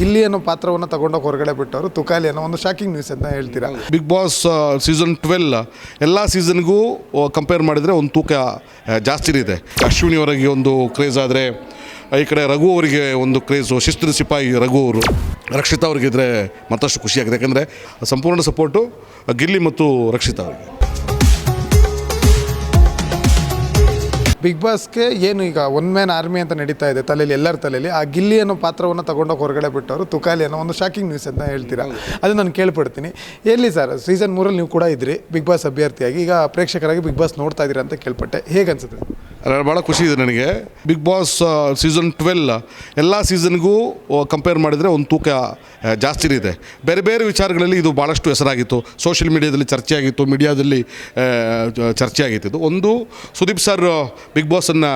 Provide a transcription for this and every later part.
ಗಿಲ್ಲಿ ಅನ್ನೋ ಪಾತ್ರವನ್ನು ತಗೊಂಡೋಗಿ ಹೊರಗಡೆ ಬಿಟ್ಟವರು ತುಕಾಲಿ ಅನ್ನೋ ಒಂದು ಶಾಕಿಂಗ್ ನ್ಯೂಸ್ ಅಂತ ಹೇಳ್ತೀರಾ? ಬಿಗ್ ಬಾಸ್ ಸೀಸನ್ 12 ಎಲ್ಲ ಸೀಸನ್ಗೂ ಕಂಪೇರ್ ಮಾಡಿದರೆ ಒಂದು ತೂಕ ಜಾಸ್ತಿನೇ ಇದೆ. ಅಶ್ವಿನಿ ಅವರಿಗೆ ಒಂದು ಕ್ರೇಜ್ ಆದರೆ ಈ ಕಡೆ ರಘು ಅವರಿಗೆ ಒಂದು ಕ್ರೇಜು, ಶಿಸ್ತಿನ ಸಿಪಾಯಿ ರಘು ಅವರು. ರಕ್ಷಿತಾ ಅವ್ರಿಗಿದ್ರೆ ಮತ್ತಷ್ಟು ಖುಷಿಯಾಗಿದೆ, ಯಾಕೆಂದರೆ ಸಂಪೂರ್ಣ ಸಪೋರ್ಟು ಗಿಲ್ಲಿ ಮತ್ತು ರಕ್ಷಿತಾ ಅವರಿಗೆ. ಬಿಗ್ ಬಾಸ್ಗೆ ಏನು ಈಗ ಒನ್ ಮ್ಯಾನ್ ಆರ್ಮಿ ಅಂತ ನಡೀತಾ ಇದೆ ತಲೆಯಲ್ಲಿ, ಎಲ್ಲರ ತಲೆಯಲ್ಲಿ. ಆ ಗಿಲ್ಲಿ ಅನ್ನೋ ಪಾತ್ರವನ್ನು ತಗೊಂಡೋಗಿ ಹೊರಗಡೆ ಬಿಟ್ಟವರು ತುಕಾಲಿ ಅನ್ನೋ ಒಂದು ಶಾಕಿಂಗ್ ನ್ಯೂಸ್ ಅಂತ ಹೇಳ್ತೀರಾ? ಅದು ನಾನು ಕೇಳ್ಪಡ್ತೀನಿ. ಎಲ್ಲಿ ಸರ್ ಸೀಸನ್ 3 ನೀವು ಕೂಡ ಇದ್ರಿ ಬಿಗ್ ಬಾಸ್ ಅಭ್ಯರ್ಥಿಯಾಗಿ, ಈಗ ಪ್ರೇಕ್ಷಕರಾಗಿ ಬಿಗ್ ಬಾಸ್ ನೋಡ್ತಾ ಇದ್ದೀರಾ ಅಂತ ಕೇಳ್ಪಟ್ಟೆ. ಹೇಗೆ ಅನ್ಸುತ್ತೆ? ಭಾಳ ಖುಷಿ ಇದೆ ನನಗೆ. ಬಿಗ್ ಬಾಸ್ ಸೀಸನ್ 12 ಎಲ್ಲ ಸೀಸನ್ಗೂ ಕಂಪೇರ್ ಮಾಡಿದರೆ ಒಂದು ತೂಕ ಜಾಸ್ತಿನೇ ಇದೆ. ಬೇರೆ ಬೇರೆ ವಿಚಾರಗಳಲ್ಲಿ ಇದು ಭಾಳಷ್ಟು ಹೆಸರಾಗಿತ್ತು, ಸೋಷಿಯಲ್ ಮೀಡಿಯಾದಲ್ಲಿ ಚರ್ಚೆ ಆಗಿತ್ತು, ಮೀಡಿಯಾದಲ್ಲಿ ಚರ್ಚೆ ಆಗಿತ್ತು. ಒಂದು ಸುದೀಪ್ ಸರ್ ಬಿಗ್ ಬಾಸನ್ನು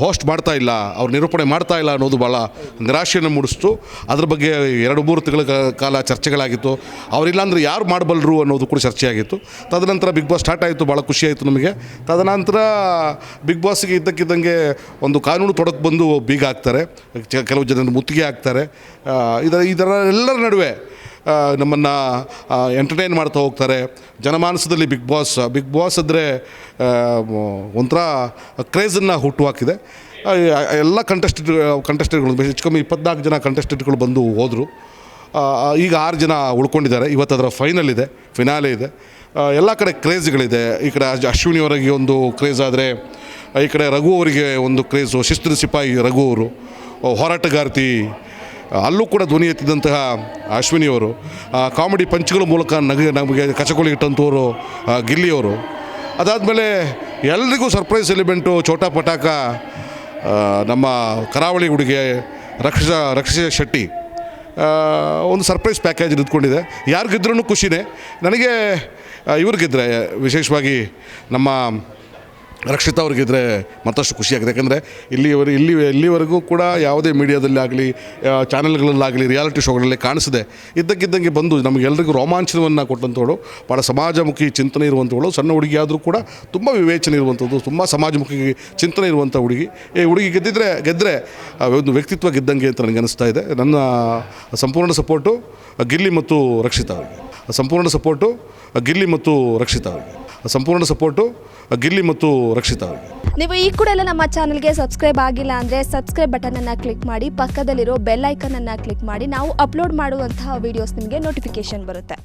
ಹೋಸ್ಟ್ ಮಾಡ್ತಾ ಇಲ್ಲ, ಅವ್ರು ನಿರೂಪಣೆ ಮಾಡ್ತಾ ಇಲ್ಲ ಅನ್ನೋದು ಭಾಳ ನಿರಾಶೆಯನ್ನು ಮೂಡಿಸ್ತು. ಅದ್ರ ಬಗ್ಗೆ 2-3 ತಿಂಗಳ ಕಾಲ ಚರ್ಚೆಗಳಾಗಿತ್ತು. ಅವರಿಲ್ಲಾಂದ್ರೆ ಯಾರು ಮಾಡಬಲ್ಲರು ಅನ್ನೋದು ಕೂಡ ಚರ್ಚೆ ಆಗಿತ್ತು. ತದನಂತರ ಬಿಗ್ ಬಾಸ್ ಸ್ಟಾರ್ಟ್ ಆಯಿತು, ಭಾಳ ಖುಷಿಯಾಯಿತು ನಮಗೆ. ತದನಂತರ ಬಿಗ್ ಬಾಸ್ಗೆ ಇದ್ದಕ್ಕಿದ್ದಂಗೆ ಒಂದು ಕಾನೂನು ತೊಡಕು ಬಂದು ಬೀಗ ಹಾಕ್ತಾರೆ, ಕೆಲವು ಜನರು ಮುತ್ತಿಗೆ ಹಾಕ್ತಾರೆ. ಇದರ ಎಲ್ಲರ ನಡುವೆ ನಮ್ಮನ್ನು ಎಂಟರ್ಟೈನ್ ಮಾಡ್ತಾ ಹೋಗ್ತಾರೆ. ಜನಮಾನಸದಲ್ಲಿ ಬಿಗ್ ಬಾಸ್ ಅಂದರೆ ಒಂಥರ ಕ್ರೇಜನ್ನು ಹುಟ್ಟುಹಾಕಿದೆ. ಎಲ್ಲ ಕಂಟೆಸ್ಟೆಂಟ್ಗಳು ಹೆಚ್ಚು ಕಮ್ಮಿ 24 ಜನ ಕಂಟೆಸ್ಟೆಂಟ್ಗಳು ಬಂದು ಹೋದರು. ಈಗ 6 ಜನ ಉಳ್ಕೊಂಡಿದ್ದಾರೆ. ಇವತ್ತು ಅದರ ಫಿನಾಲೆ ಇದೆ. ಎಲ್ಲ ಕಡೆ ಕ್ರೇಜ್ಗಳಿದೆ. ಈ ಕಡೆ ಅಶ್ವಿನಿ ಅವರಿಗೆ ಒಂದು ಕ್ರೇಜ್ ಆದರೆ ಈ ಕಡೆ ರಘು ಅವರಿಗೆ ಒಂದು ಕ್ರೇಜು, ಶಿಸ್ತಿನ ಸಿಪಾಯಿ ರಘು ಅವರು, ಹೋರಾಟಗಾರ್ತಿ ಅಲ್ಲೂ ಕೂಡ ಧ್ವನಿ ಎತ್ತಿದಂತಹ ಅಶ್ವಿನಿಯವರು, ಕಾಮಿಡಿ ಪಂಚ್ಗಳ ಮೂಲಕ ನಮಗೆ ಕಚಗೊಳಿ ಇಟ್ಟಂಥವರು ಗಿಲ್ಲಿಯವರು. ಅದಾದಮೇಲೆ ಎಲ್ರಿಗೂ ಸರ್ಪ್ರೈಸ್ ಎಲಿಮೆಂಟು ಚೋಟಾ ಪಟಾಕ ನಮ್ಮ ಕರಾವಳಿ ಹುಡುಗಿ ರಕ್ಷಿತಾ ಶೆಟ್ಟಿ ಒಂದು ಸರ್ಪ್ರೈಸ್ ಪ್ಯಾಕೇಜ್ ಇದ್ಕೊಂಡಿದೆ. ಯಾರು ಗೆದ್ರೂ ಖುಷಿನೇ ನನಗೆ. ಇವ್ರಿಗಿದ್ರೆ ವಿಶೇಷವಾಗಿ ನಮ್ಮ ರಕ್ಷಿತಾ ಅವ್ರಿಗಿದ್ರೆ ಮತ್ತಷ್ಟು ಖುಷಿಯಾಗಿದೆ, ಯಾಕೆಂದರೆ ಇಲ್ಲಿವರೆಗೂ ಕೂಡ ಯಾವುದೇ ಮೀಡಿಯಾದಲ್ಲಾಗಲಿ ಚಾನೆಲ್ಗಳಲ್ಲಾಗಲಿ ರಿಯಾಲಿಟಿ ಶೋಗಳಲ್ಲಿ ಕಾಣಿಸಿದೆ. ಇದ್ದಕ್ಕಿದ್ದಂಗೆ ಬಂದು ನಮಗೆಲ್ಲರಿಗೂ ರೋಮಾಂಚನವನ್ನು ಕೊಟ್ಟಂಥವಳು, ಭಾಳ ಸಮಾಜಮುಖಿ ಚಿಂತನೆ ಇರುವಂಥವಳು. ಸಣ್ಣ ಹುಡುಗಿ ಆದರೂ ಕೂಡ ತುಂಬ ವಿವೇಚನೆ ಇರುವಂಥದ್ದು, ತುಂಬ ಸಮಾಜಮುಖಿ ಚಿಂತನೆ ಇರುವಂಥ ಹುಡುಗಿ. ಈ ಹುಡುಗಿ ಗೆದ್ದರೆ ಒಂದು ವ್ಯಕ್ತಿತ್ವ ಗೆದ್ದಂಗೆ ಅಂತ ನನಗೆ ಅನಿಸ್ತಾ ಇದೆ. ನನ್ನ ಸಂಪೂರ್ಣ ಸಪೋರ್ಟು ಗಿಲ್ಲಿ ಮತ್ತು ರಕ್ಷಿತಾ ಅವರಿಗೆ. ಸಂಪೂರ್ಣ ಸಪೋರ್ಟು ಗಿಲ್ಲಿ ಮತ್ತು ರಕ್ಷಿತಾ ಅವರಿಗೆ. ಸಂಪೂರ್ಣ ಸಪೋರ್ಟು ಗಿಲ್ಲಿ ಮತ್ತು ರಕ್ಷಿತಾ ಅವರಿಗೆ. ನೀವು ಈ ಕೂಡ ಎಲ್ಲ ನಮ್ಮ ಚಾನಲ್ಗೆ ಸಬ್ಸ್ಕ್ರೈಬ್ ಆಗಿಲ್ಲ ಅಂದರೆ ಸಬ್ಸ್ಕ್ರೈಬ್ ಬಟನನ್ನು ಕ್ಲಿಕ್ ಮಾಡಿ, ಪಕ್ಕದಲ್ಲಿರೋ ಬೆಲ್ ಐಕನನ್ನು ಕ್ಲಿಕ್ ಮಾಡಿ. ನಾವು ಅಪ್ಲೋಡ್ ಮಾಡುವಂತಹ ವೀಡಿಯೋಸ್ ನಿಮಗೆ ನೋಟಿಫಿಕೇಶನ್ ಬರುತ್ತೆ.